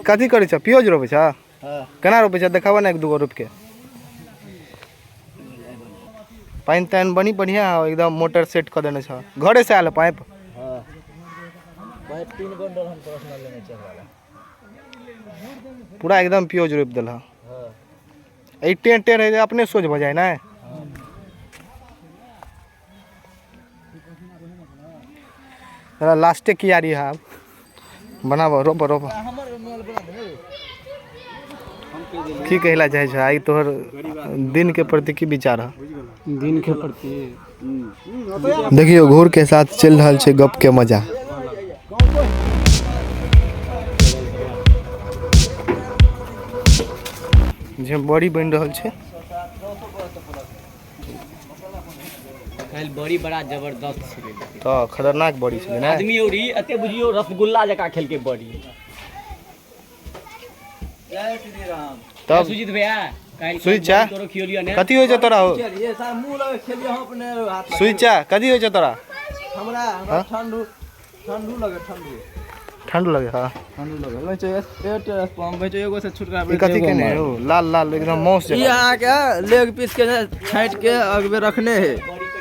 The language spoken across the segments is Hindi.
कथी करे छ? प्याज रोपे छ? केना रोपे छ? देखावा ना एक दूगो रोप के। पाइन ताइन बनी बढ़िया एकदम मोटर सेट कर देने छ। घरे से आयल पाइप? हां पाइप 3 बंडल हम पर्सनल लेने चल वाला। पूरा एकदम प्याज रोप देला। हां ए टेंट टेंट अपने सोच भ जाए ना। हां लास्ट की यारी है बनाबो रोप रोप। की कहला चाहे छ? आई तोहर दिन के प्रति की विचार है? दिन के प्रति देखियो घोर के साथ चल रहा है गप के मजा। जे बड़ी बन रहा है काल बड़ी बड़ा जबरदस्त छले। तो खतरनाक बड़ी छले ना। आदमी औरी अते बुझियो रसगुल्ला जका खेल के बड़ी। जय श्री राम। तब सुजीत भैया सुइचा कथी होय छ तोरा? हो ये सा मुंह लगे खेलियो हम अपने हाथ। सुइचा कथी होय छ तोरा? हमरा ठंडू ठंडू लगे ठंडू। ठंड लगे? हां ठंडू लगे। मैं चाहिए एयरटेल पंप भाई चाहिए एगो से छुटकारा पे। कथी के ने हो लाल लाल एकदम मौस जका। ई अहाँ के लेग पीस के छांट के अगबे रखने है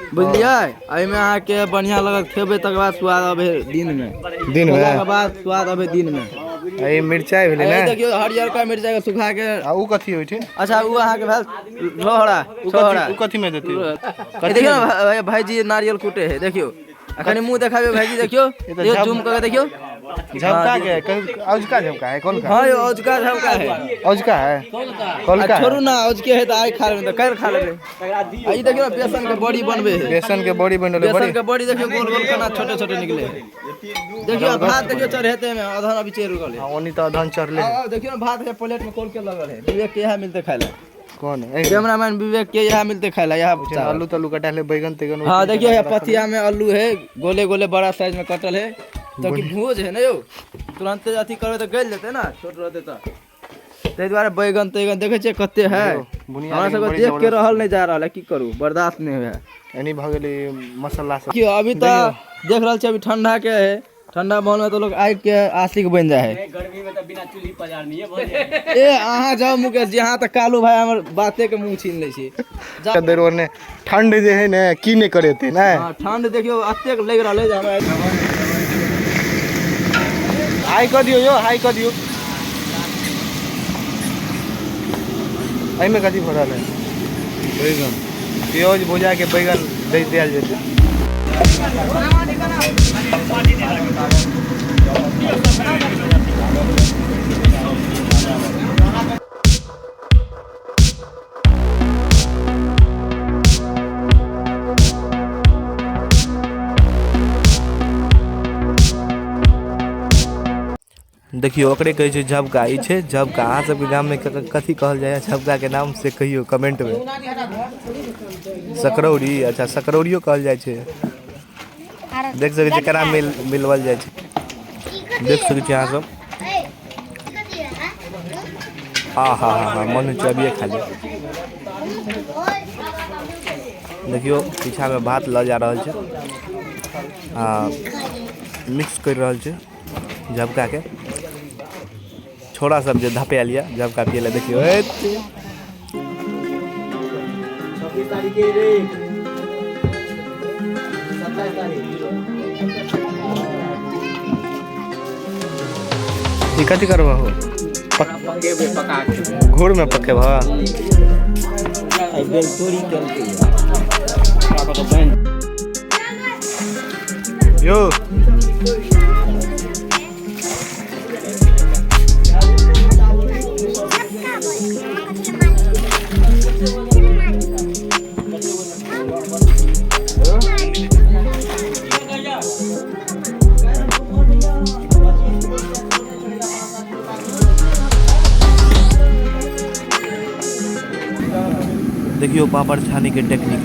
बुझलिए। एहि में अहाँ के बढ़िया लगत खेबे तक बाद स्वाद आबे दिन में। दिन में के बाद स्वाद आबे दिन में। ए मिर्चाई भेले ना। देखियो हरियर का मिर्चाई के सुखा के। आ उ कथी होय छै? अच्छा उ अहाँ के भेल लोहड़ा। उ कथी में देती? देखियो ना भाईजी नारियल कूटे है देखियो। अखनी मुंह देखाबे भाईजी देखियो। ये जूम करके देखियो। झपका के औजका झपका है कौन का? हां ये औजका झपका है। औजका है कौन का? छोड़ू ना औजके है त आई खा लेबे त कैर खा लेबे। आई देखियो बेसन के बड़ी बनबे है। बेसन के बड़ी बनले बड़ी। बेसन के बड़ी देखियो गोल गोल खाना छोटे छोटे निकले। देखियो भात देखियो चढ़ेते में अधन अभी चेर गले। हां ओनी त अधन चढ़ले। देखियो ना भात के प्लेट में खोल के लगल है। विवेक के यहां मिलते खाइला। कौन है? कैमरामैन विवेक के यहां मिलते खाइला। यहां आलू तलू कटा ले बैगन तेगन। हां देखियो ये पथिया में आलू है गोले गोले बड़ा साइज में कटल है। तो कि भोज है ना यो तुरंत अथी करबे तो गल जेते ना छोट रहते त। ते द्वारा बैगन तेगन देखे छे कते है। हमरा सब देख के रहल नहीं जा रहल है की करू बर्दाश्त नहीं है। एनी भ गेली मसाला सब। कि अभी तो देख रहल छे अभी ठंडा के है। ठंडा माहौल में तो लोग आग के आशिक बन जाए है। गर्मी में तो बिना चूल्ही पजारनी है ए अहाँ जाओ मुकेश जी यहां त कालू भाई हमर बाते के मुंह छीन ले छी। देर ओने ठंड जे है ने की ने करे थे ना। हां ठंड देखियो अते लग रहल है हमरा। हाई कर दियो यो हाई कर दियो। आई में कथी भरल है? बैगन प्याज भुजा के बैगन दे दिया जेते। देखियो ओकरे कहे छै झबका। ई छै झबका। अहाँ सब के गाम में कथी कहल जाय झबका के नाम से कहियो कमेंट में। सकरौरी अच्छा सकरौरियो कहल जाय छै। देख सकै छी केना मिलवल जाय छै। देख सकै छी अहाँ सब। हां हां हां मन चबिए खा ले। देखियो पीछा में भात ल जा रहल छै। हां मिक्स कर रहल छै झबका के। छोड़ा सब जे धपे लिया झबका पियले देखियो। 26 तारीख के रे 27 तारीख। ई कथी करबा हो? पके बे पका के घोर में पके भा। आई बेल तोरी करके पापा का बहन यो देखियो पापड़ छानी के टेक्निक।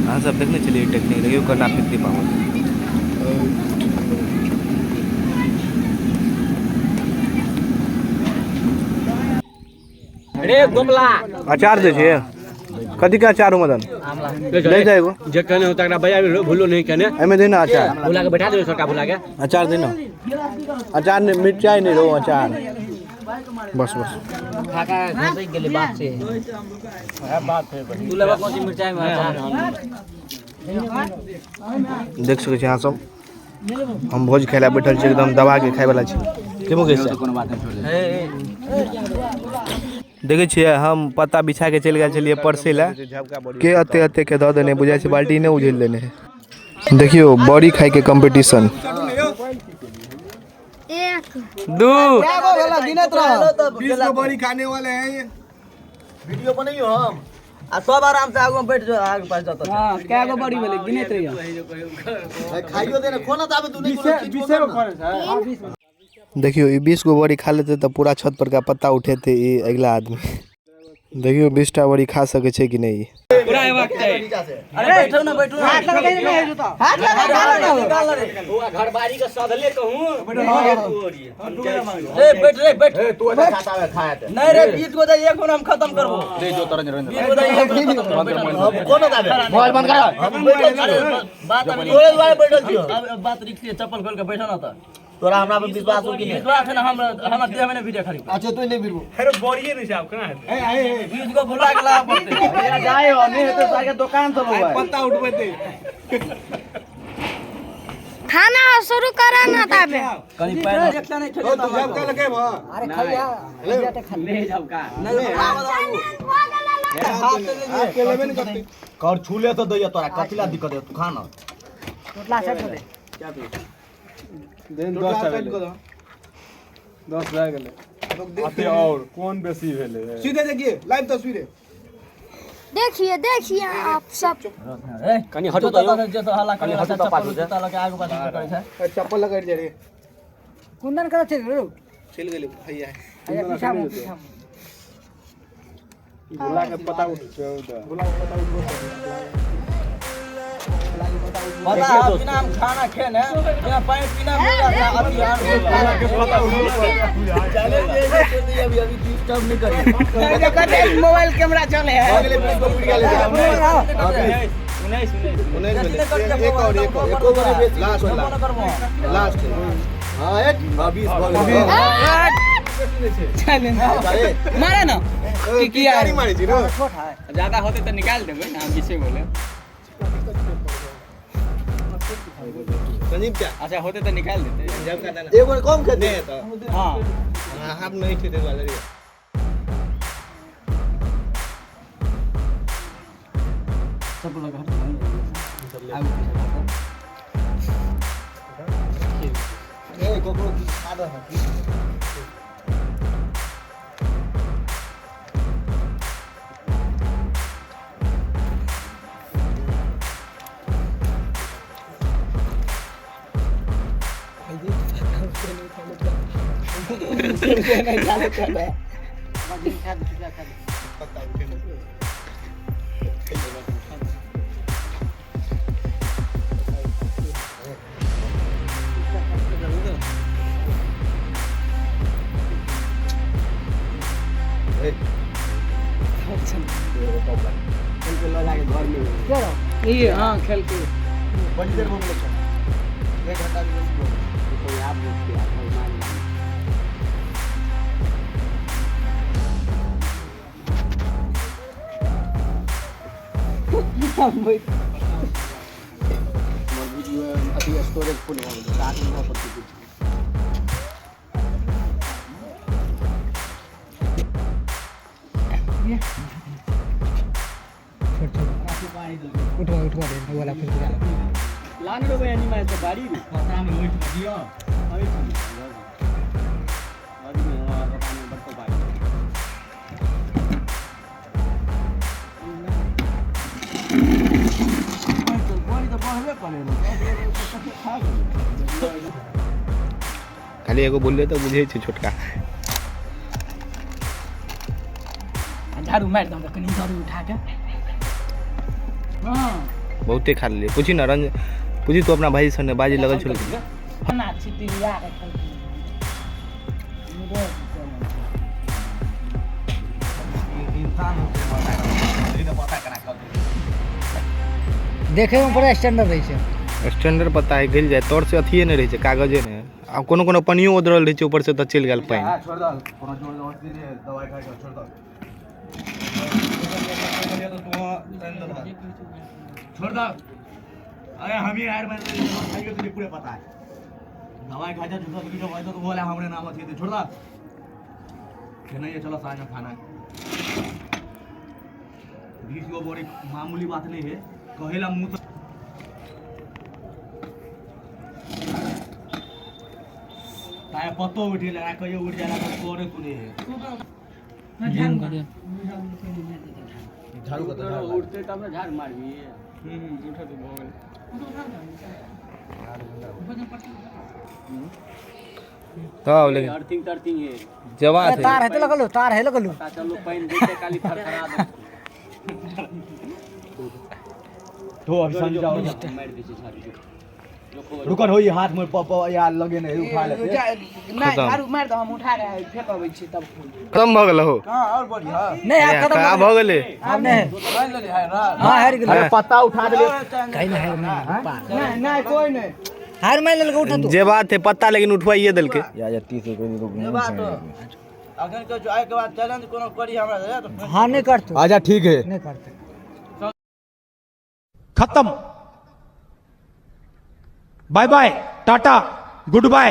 अहाँ सब देखने चलिए टेक्निक। देखियो करना फिरती पापड़। रे गोपला अचार दे छै। कथी का अचार हो मदन ले जाएगो जे कहने होता है भैया भूलो नहीं कहने एमे देना अचार बुला के बैठा दे सरकार बुला के अचार देना अचार नहीं मिर्चाई नहीं रो अचार बस बस खाका घोंसे गेले बात से बात है तू लेबा कोन मिर्चाई में अचार देख सकै छी अहाँ सब हम भोज खाइला बैठल छी एकदम दबा के खाय वाला छी केमो कैसे कोनो बात नहीं देखे छियै हम पत्ता बिछा के चलि गेल छलियै परसे ला के अते अते के दऽ देने बुझाइ छै बाल्टी ने उझैल देने है देखियो बड़ी खाइ के कंपटीशन एक दू बड़ी खाने वाले हैं ये वीडियो बनाइयो हम आ सब आराम से आगू में बैठ जाओ आगे पास जाता हां क्या गो बड़ी वाले गिनत रहियो खाइयो देना खोना दाबे तू नहीं कोनो देखियो ये 20 गो बड़ी खा लेते तो पूरा छत पर का पत्ता उठेते ये अगला आदमी देखियो 20 टा बड़ी खा सके छै कि नहीं पूरा हेबाक चाही अरे बैठो ना हाथ लगा के नहीं जुता हाथ लगा निकाल रे घर बाड़ी का सधले कहूं ए बैठ तू ऐसा खाता है खाया नहीं रे 20 गो दे एक हम खत्म करबो दे जो तरंग 20 गो दे कोनो दाबे मोबाइल बंद कर हम बैठल छी बात अभी तोरे वाले बैठल छी बात रिक्सी चप्पल खोल के बैठो ना त तोरा हमरा पे विश्वास हो कि नहीं विश्वास है ना हम देह में वीडियो खड़ी अच्छा तू नहीं बिरबो अरे बोरिए नहीं साहब कहां है ए 20 गो बुला के ला पड़ते जाए हो नहीं तो सागे दुकान चलो भाई पत्ता उठबे दे खाना शुरू करा ना ताबे कहीं पैर देखता नहीं खेले तो जब का लगे भा अरे खैया ले तो खा ले जब का नहीं हाथ से ले लेबे नहीं करते कर छूले तो दैया तोरा कथिला दिक्कत है तू खा ना टोटला से दे क्या तू दिन 10 रह गेले आते और कौन बेसी भेले सीधे देखिए लाइव तस्वीर है देखिए आप सब कनी हटो तो जैसे हल्ला करे हटो तो पाछू जता लगे आगू पाछू करे छै चप्पल लगा दे रे कुंदन करे चल रे चल गेले भैया पीछा बुला के पता उठ बुला के पता उठ पता बिना हम खाना खेने बिना पानी पीना मिल जाता अभी यार चले अभी डिस्टर्ब नहीं करिए कहते मोबाइल कैमरा चले है अगले प्लीज को वीडियो ले एक और लास्ट हां एक 20 चले मारे ना की गाड़ी मारी छी ना ज्यादा होते तो निकाल देबे ना हम पीछे बोले संजीव क्या अच्छा होते तो निकाल देते जब का देना एक बार कम खेते हैं तो हां हम नहीं खेते वाले रे सब लगा ए कोकरो की आदत है नहीं जाने चले ये हाँ खेल के बड़ी देर हो गई 1 घंटा कोई आप अभी स्टोरेज फुल हो गया रात में बहुत कुछ उठवा दे वाला फिर लाने दो यानी मैं तो गाड़ी पता में उठ दियो अभी में पता में बटको बाई खाली एगो बोल तो बुझे छै छोटका झाड़ू मार दम कनी झाड़ू उठा के हां बहुते खा लिए पूछी ना रंज पूछी तो अपना भाई सने बाजी लगल छल ना छितिया के इंसान होते देखे में बड़ा स्टैंडर्ड रही है। स्टैंडर्ड पता है गिल जाए तोर से अथिए नहीं रही है कागजे नहीं आ कोनो कोनो पनियो उधरल रही है ऊपर से तो चल गेल पानी छोड़ दो कोनो छोड़ दो दवाई खा के छोड़ दो छोड़ दो अरे हम ही यार मैंने भाई तुझे पूरे पता है दवाई खा जा झूठा तुझे भाई तो बोले हमरे नाम थी छोड़ दो फिर नहीं ये चलो साथ में खाना है 20 को बड़ी मामूली बात नहीं है कहेला मुंह ताए पत्तो उठी लगा कहियो उठ जाला तो कोरे सुने है झाड़ू का तो उठते तब ना झाड़ मारबी उठा तो भगल हां लेकिन अर्थिंग है जवा थे तार है तो लगलो पता चलो पैन देते काली फरफरा दे तो अभी संजा और मार दे छे झाड़ी रुकन होई हाथ में यार लगे नहीं उठा लेते नहीं झाड़ू मार दो हम उठा रहे हैं फेंकबै छी तब खत्म भ गेल हो हां और बढ़िया नहीं आ खत्म का भ गेले अब नहीं मान ले है ना हां हार गेल अरे पत्ता उठा दे कहीं नहीं नहीं नहीं कोई नहीं हार मान ले उठा तो जे बात है पत्ता लेकिन उठवाइए देल के या 30 को ये बात अगर तो आए के बाद चैलेंज कोनो करी हमरा तो हां नहीं करतो आजा ठीक है नहीं करते खत्म bye bye tata good bye